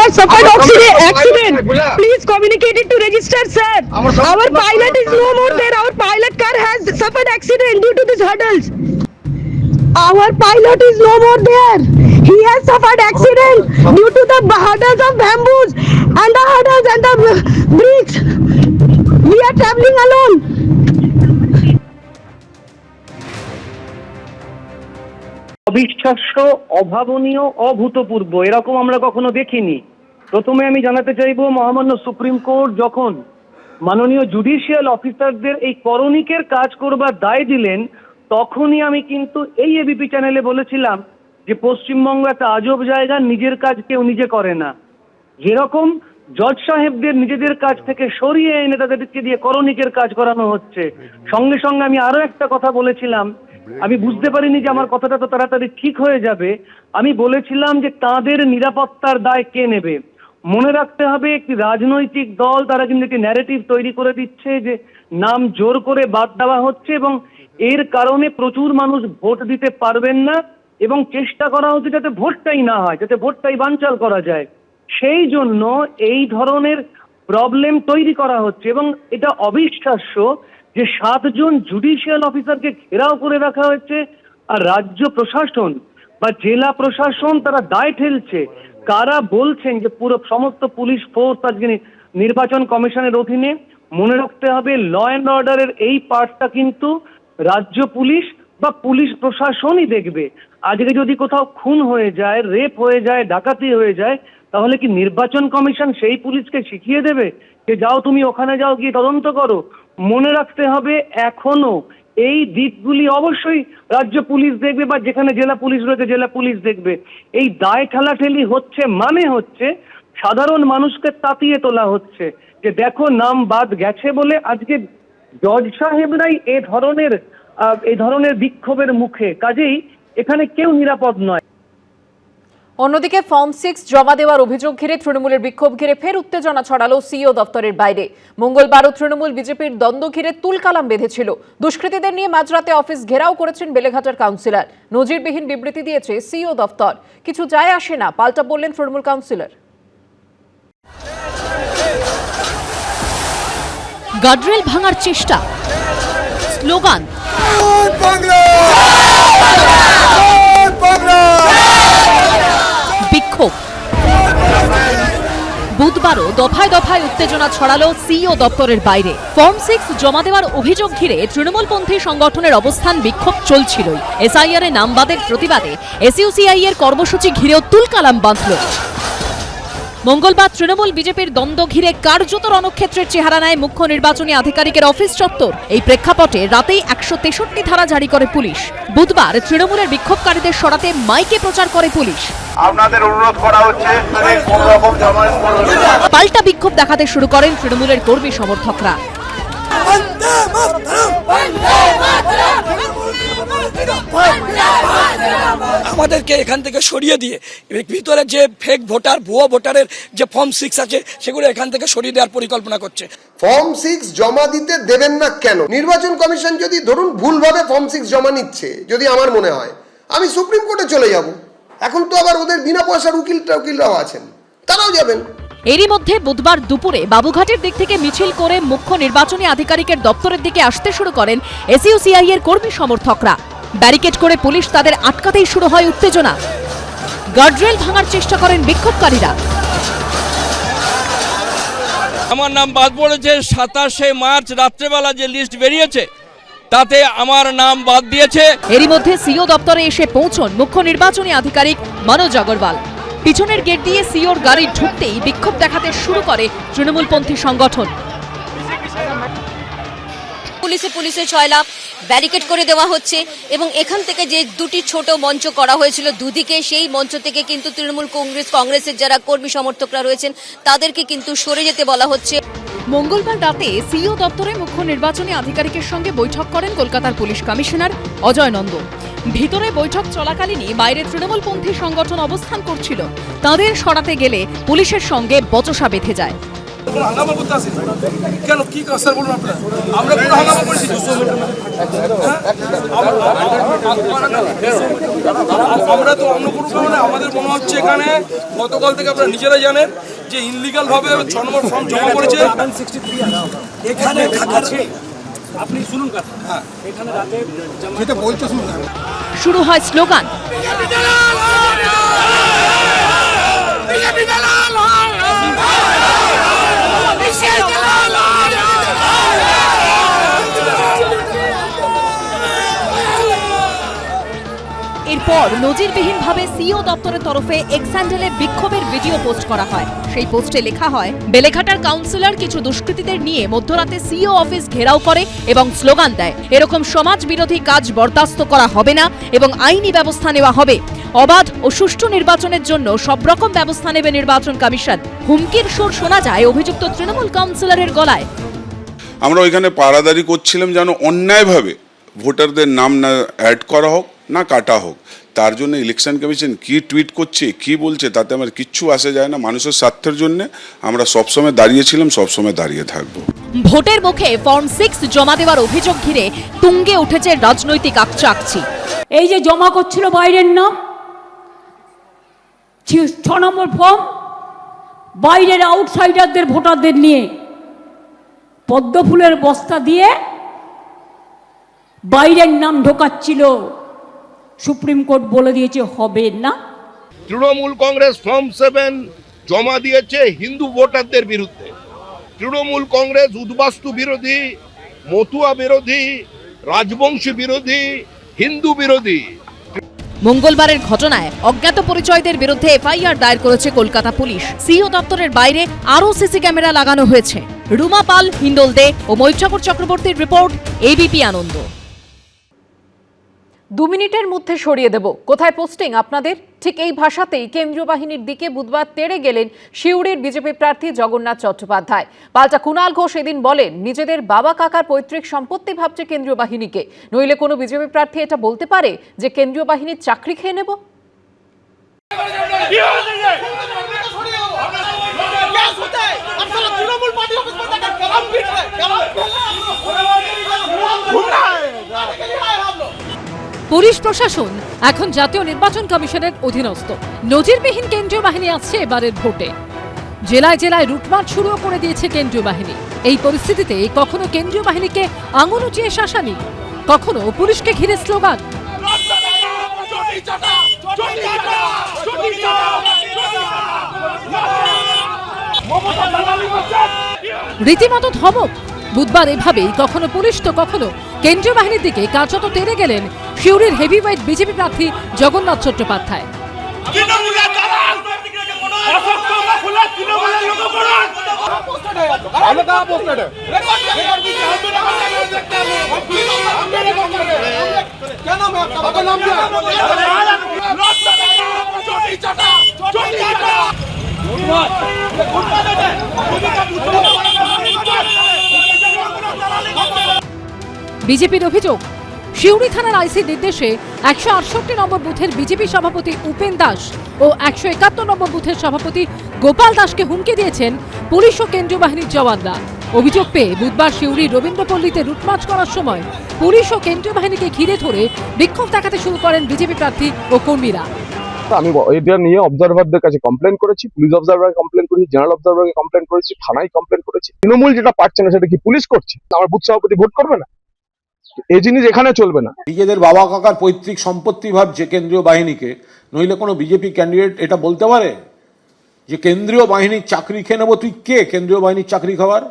has suffered accident. Please communicate it to register, sir. Our pilot is no more there. Our pilot car has suffered accident due to these hurdles. Our pilot is no more there. He has suffered accident due to the hurdles of bamboos and the hurdles and the bricks. We are traveling alone. অবিশ্বাস্য, অভাবনীয়, অভূতপূর্ব, এরকম আমরা কখনো দেখিনি। প্রথমে আমি জানাতে চাইবো, মহামান্য সুপ্রিম কোর্ট যখন মাননীয় জুডিশিয়াল অফিসারদের এই করণিকের কাজ করবার দায় দিলেন, তখনই আমি কিন্তু এই এবিপি চ্যানেলে বলেছিলাম যে পশ্চিমবঙ্গ একটা আজব জায়গা, নিজের কাজ কেউ নিজে করে না। যেরকম জজ সাহেবদের নিজেদের কাজ থেকে সরিয়ে এনে তাদেরকে দিয়ে করণিকের কাজ করানো হচ্ছে, সঙ্গে সঙ্গে আমি আরো একটা কথা বলেছিলাম, আমি বুঝতে পারিনি যে আমার কথাটা তো তাড়াতাড়ি ঠিক হয়ে যাবে। আমি বলেছিলাম যে তাদের নিরাপত্তার দায় কে নেবে। মনে রাখতে হবে, একটি রাজনৈতিক দল তারা কিন্তু একটি ন্যারেটিভ তৈরি করে দিচ্ছে যে নাম জোর করে বাদ দেওয়া হচ্ছে এবং এর কারণে প্রচুর মানুষ ভোট দিতে পারবেন না এবং চেষ্টা করা হচ্ছে যাতে ভোটটাই না হয়, যাতে ভোটটাই বানচাল করা যায়। সেই জন্য এই ধরনের প্রবলেম তৈরি করা হচ্ছে এবং এটা অবিশ্বাস্য যে 7 জন জুডিশিয়াল অফিসারকে ঘেরাও করে রাখা হয়েছে আর রাজ্য প্রশাসন বা জেলা প্রশাসন তারা দায় ঠেলছে। কারা বলছেন যে পুরো সমস্ত পুলিশ ফোর্স আজকে নির্বাচন কমিশনের অধীনে? মনে রাখতে হবে, ল অ্যান্ড অর্ডারের এই পার্টটা কিন্তু রাজ্য পুলিশ বা পুলিশ প্রশাসনই দেখবে। আজকে যদি কোথাও খুন হয়ে যায়, রেপ হয়ে যায়, ডাকাতি হয়ে যায়, তাহলে কি নির্বাচন কমিশন সেই পুলিশকে শিখিয়ে দেবে যে যাও তুমি ওখানে যাও, গিয়ে তদন্ত করো? মনে রাখতে হবে, এখনো এই দিকগুলি অবশ্যই রাজ্য পুলিশ দেখবে বা যেখানে জেলা পুলিশ রয়েছে জেলা পুলিশ দেখবে। এই দায় ঠেলাঠেলি হচ্ছে মানে হচ্ছে সাধারণ মানুষকে তাতিয়ে তোলা হচ্ছে যে দেখো নাম বাদ গেছে বলে আজকে জজ সাহেবরাই এই ধরনের বিক্ষোভের মুখে। কাজেই এখানে কেউ নিরাপদ নয়। অন্যদিকে ফর্ম 6 জমা দেওয়ার অভিযোগ ঘিরে তৃণমূলের বিক্ষোভ ঘিরে ফের উত্তেজনা ছড়ালো সিইও দপ্তরের বাইরে। মঙ্গলবারও তৃণমূল বিজেপির দ্বন্দ্ব ঘিরে তুলকালাম বেঁধেছিল। দুষ্কৃতীদের নিয়ে মাঝরাতে অফিস ঘেরাও করেছেন বেলেঘাটার কাউন্সিলর। নজিরবিহীন বিবৃতি দিয়েছে সিইও দপ্তর। কিছু যায় আসে না, পাল্টা বললেন তৃণমূল কাউন্সিলর। গার্ডরেল ভাঙার চেষ্টা, স্লোগান, বিক্ষোভ। বুধবারও দফায় দফায় উত্তেজনা ছড়ালো সিইও দপ্তরের বাইরে। ফর্ম 6 জমা দেওয়ার অভিযোগ ঘিরে তৃণমূলপন্থী সংগঠনের অবস্থান বিক্ষোভ চলছিলই। এসআইআর এ নাম বাদের প্রতিবাদে এসইউসিআই এর কর্মসূচি ঘিরেও তুলকালাম বাঁধল। মঙ্গলবার তৃণমূল বিজেপির দ্বন্দ্ব ঘিরে কার্যত রণক্ষেত্রের চেহারা নেয় মুখ্য নির্বাচনী আধিকারিকের অফিস চত্বর। এই প্রেক্ষাপটে রাতেই 163 ধারা জারি করে পুলিশ। বুধবার তৃণমূলের বিক্ষোভকারীদের সরাতে মাইকে প্রচার করে পুলিশ। আপনাদের অনুরোধ করা হচ্ছে কোনো রকম জমায়েত করবেন না। পাল্টা বিক্ষোভ দেখাতে শুরু করেন তৃণমূলের কর্মী সমর্থকরা। আমাদেরকে এখান থেকে সরিয়ে দিয়ে ভিতরে যে ফেক ভোটার, ভুয়ো ভোটারের যে ফর্ম 6 আছে সেগুলো এখান থেকে সরিয়ে দেওয়ার পরিকল্পনা করছে। ফর্ম 6 জমা দিতে দেবেন না কেন? নির্বাচন কমিশন যদি ধরুন ভুলভাবে ফর্ম 6 জমা নিচ্ছে, যদি আমার মনে হয়, আমি সুপ্রিম কোর্টে চলে যাব। এখন তো আবার ওদের বিনা পয়সার উকিলরাও আছেন, তারাও যাবেন। এরই মধ্যে বুধবার দুপুরে বাবুঘাটের দিক থেকে মিছিল করে মুখ্য নির্বাচনী আধিকারিকের দপ্তরের দিকে আসতে শুরু করেন এসইউসিআই এর কর্মী সমর্থকরা। ব্যারিকেড করে পুলিশ তাদের আটকাতেই শুরু হয় উত্তেজনা। গার্ডরেল ভাঙার চেষ্টা করেন বিক্ষোভকারীরা। আমার নাম বাদ পড়েছে 27শে মার্চ রাত্রেবেলা যে লিস্ট বেরিয়েছে তাতে আমার নাম বাদ দিয়েছে। এরই মধ্যে সিইও দপ্তরে এসে পৌঁছন মুখ্য নির্বাচনী আধিকারিক মনোজ আগরওয়াল। পিছনের গেট দিয়ে সিইওর গাড়ি ঢুকতেই বিক্ষোভ দেখাতে শুরু করে তৃণমূলপন্থী সংগঠন। পুলিশে ছয়লাভ ব্যারিকেড করে দেওয়া হচ্ছে এবং এখান থেকে যে দুটি ছোট মঞ্চ করা হয়েছিল দুদিকে, সেই মঞ্চ থেকে কিন্তু তৃণমূল কংগ্রেসের যারা কর্মী সমর্থকরা রয়েছেন তাদেরকে কিন্তু সরে যেতে বলা হচ্ছে। মঙ্গলবার রাতে সিইও দপ্তরে মুখ্য নির্বাচনী আধিকারিকের সঙ্গে বৈঠক করেন কলকাতার পুলিশ কমিশনার অজয় নন্দ। ভিতরে বৈঠক চলাকালীনই বাইরে তৃণমূলপন্থী সংগঠন অবস্থান করছিল। তাদের সরাতে গেলে পুলিশের সঙ্গে বচসা বেঁধে যায়। হাঙ্গামা করতে আসেন কেন? কি স্যার বলুন আপনারা, আমরা কোনো হাঙ্গামা করেছি? আমরা তো অন্য কোনো কারণে আমাদের মনে হচ্ছে এখানে গতকাল থেকে আপনারা নিজেরাই জানেন যে ইনলিগাল ভাবে 6 নম্বর ফর্ম জমা করেছে। এখানে আপনি শুনুন কথা, হ্যাঁ এখানে রাতে যেটা বলতে শুনুন। শুরু হয় স্লোগান, এরপর নজিরবিহীনভাবে সিও দপ্তরের তরফে এক্স হ্যান্ডেলে বিক্ষোভের ভিডিও পোস্ট করা হয়। সেই পোস্টে লেখা হয়, বেলেঘাটার কাউন্সিলর কিছু দুষ্কৃতীদের নিয়ে মধ্যরাতে সিও অফিস ঘেরাও করে এবং স্লোগান দেয়, এরকম সমাজ বিরোধী কাজ বরদাস্ত করা হবে না এবং আইনি ব্যবস্থা নেওয়া হবে। অবাধ ও সুষ্ঠু নির্বাচনের জন্য সব রকম ব্যবস্থা নেবে নির্বাচন কমিশন। হুমকির সুর শোনা যায় অভিযুক্ত তৃণমূল কাউন্সিলরের গলায়। আমরা ওইখানে পাহারাদারি করছিলাম যেন অন্যায়ভাবে ভোটারদের নাম না অ্যাড করা হোক না কাটা হোক। তার জন্য ইলেকশন কমিশন কি টুইট করছে কি বলছে তাতে আমার কিচ্ছু আসে যায় না। মানুষের স্বার্থের জন্য আমরা সবসময় দাঁড়িয়েছিলাম, সবসময় দাঁড়িয়ে থাকবো। ভোটের মুখে ফর্ম 6 জমা দেওয়ার অভিযোগ ঘিরে তুঙ্গে উঠেছে রাজনৈতিক আকচাকচি। এই যে জমা করছিল বাইরের নাম 6 নম্বর ফর্ম, বাইরের আউটসাইডারদের ভোটারদের নিয়ে পদ্ম ফুলের বস্তা দিয়ে বাইরের নাম ঢোকাচ্ছিল। সুপ্রিম কোর্ট বলে দিয়েছে হবে না। তৃণমূল কংগ্রেস ফর্ম 7 জমা দিয়েছে হিন্দু ভোটারদের বিরুদ্ধে। তৃণমূল কংগ্রেস উদ্বাস্তু বিরোধী, মতুয়া বিরোধী, রাজবংশী বিরোধী, হিন্দু বিরোধী। মঙ্গলবারের ঘটনায় অজ্ঞাত পরিচয়দের বিরুদ্ধে এফআইআর দায়ের করেছে কলকাতা পুলিশ। সিও দপ্তরের বাইরে আরও সিসি ক্যামেরা লাগানো হয়েছে। রুমা পাল, হিন্দোল দে ও মৈত্রাকর চক্রবর্তীর রিপোর্ট, এবিপি আনন্দ। 2 মিনিটের মধ্যে সরিয়ে দেব। কোথায় পোস্টিং আপনাদের? ঠিক এই ভাষাতেই কেন্দ্রীয় বাহিনীর দিকে বুধবার তেড়ে গেলেন সিউড়ির বিজেপি প্রার্থী জগন্নাথ চট্টোপাধ্যায়। পাল্টা কুণাল ঘোষ এদিন বলেন, নিজেদের বাবা কাকার পৈতৃক সম্পত্তি ভাবছে কেন্দ্রীয় বাহিনীকে, নইলে কোনো বিজেপি প্রার্থী এটা বলতে পারে যে কেন্দ্রীয় বাহিনীর চাকরি খেয়ে নেব? পুলিশ প্রশাসন এখন জাতীয় নির্বাচন কমিশনের অধীনস্থ। নজিরবিহীন কেন্দ্রীয় বাহিনী আসছে এবারের ভোটে। জেলায় জেলায় রুটমার্চ শুরু করে দিয়েছে কেন্দ্রীয় বাহিনী। এই পরিস্থিতিতে কখনো কেন্দ্রীয় বাহিনীকে আঙুল উঁচিয়ে শাসানি, কখনো পুলিশকে ঘিরে স্লোগান। রীতিমতো ধমক। বুধবার এভাবেই কখনো পুলিশ তো কখনো কেন্দ্রীয় বাহিনীর দিকে কার্যত তেড়ে গেলেন সিউড়ির হেভিওয়েট বিজেপি প্রার্থী জগন্নাথ চট্টোপাধ্যায়। বিজেপির অভিযোগ, সিউড়ি থানার আইসির নির্দেশে 168 নম্বর বুথের বিজেপি সভাপতি উপেন দাস ও 171 নম্বর বুথের সভাপতি গোপাল দাসকে হুমকি দিয়েছেন পুলিশ ও কেন্দ্রীয় বাহিনীর জওয়ানরা। অভিযোগ পেয়ে বুধবার সিউড়ি রবীন্দ্রপল্লীতে রুটমার্চ করার সময় পুলিশ ও কেন্দ্রীয় বাহিনীকে ঘিরে ধরে বিক্ষোভ দেখাতে শুরু করেন বিজেপি প্রার্থী ও কর্মীরা। আমি এটা নিয়ে অবজারভারদের কাছে কমপ্লেন করেছি, পুলিশ অবজারভারকে কমপ্লেন করেছি, জেনারেল অবজারভারকে কমপ্লেন করেছি, থানায় কমপ্লেন করেছি। তৃণমূল যেটা পারছে না সেটা কি পুলিশ করছে? আমার বুথ সভাপতি ভোট করবে না? এই জিনিস এখানে চলবে না। নিজেদের বাবা কাকার পৈতৃক সম্পত্তি ভাবছে কেন্দ্রীয় বাহিনীকে, নইলে কোনো বিজেপি ক্যান্ডিডেট এটা বলতে পারে যে কেন্দ্রীয় বাহিনীর চাকরি খেয়ে নেবো? তুই কে কেন্দ্রীয় বাহিনীর চাকরি খাওয়ার?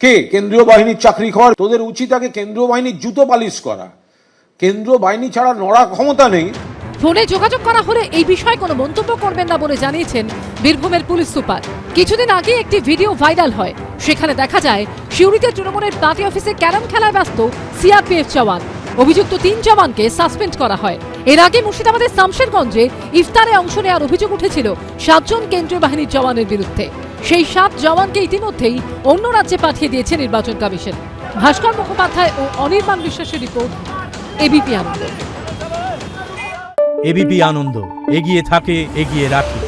কে কেন্দ্রীয় বাহিনীর চাকরি খাওয়ার? তোদের উচিত আগে কেন্দ্রীয় বাহিনীর জুতো পালিশ করা। কেন্দ্রীয় বাহিনী ছাড়া নড়া ক্ষমতা নেই। ফোনে যোগাযোগ করা হলে এই বিষয়ে কোনো মন্তব্য করবেন না বলে জানিয়েছেন বীরভূমের পুলিশ সুপার। কিছুদিন আগে একটি ভিডিও ভাইরাল হয়, সেখানে দেখা যায় সিউড়িতে তৃণমূলের পার্টি অফিসে ক্যারাম খেলায় ব্যস্ত সিআরপিএফ জওয়ান। অভিযুক্ত 3 জওয়ানকে সাসপেন্ড করা হয়। এর আগে মুর্শিদাবাদের শামশেরগঞ্জে ইফতারে অংশ নেওয়ার অভিযোগ উঠেছিল 7 জন কেন্দ্রীয় বাহিনীর জওয়ানের বিরুদ্ধে। সেই 7 জওয়ানকে ইতিমধ্যেই অন্য রাজ্যে পাঠিয়ে দিয়েছে নির্বাচন কমিশন। ভাস্কর মুখোপাধ্যায় ও অনির্বাণ বিশ্বাসের রিপোর্ট, এবিপি আনন্দ। এবিপি আনন্দ, এগিয়ে থাকে, এগিয়ে রাখে।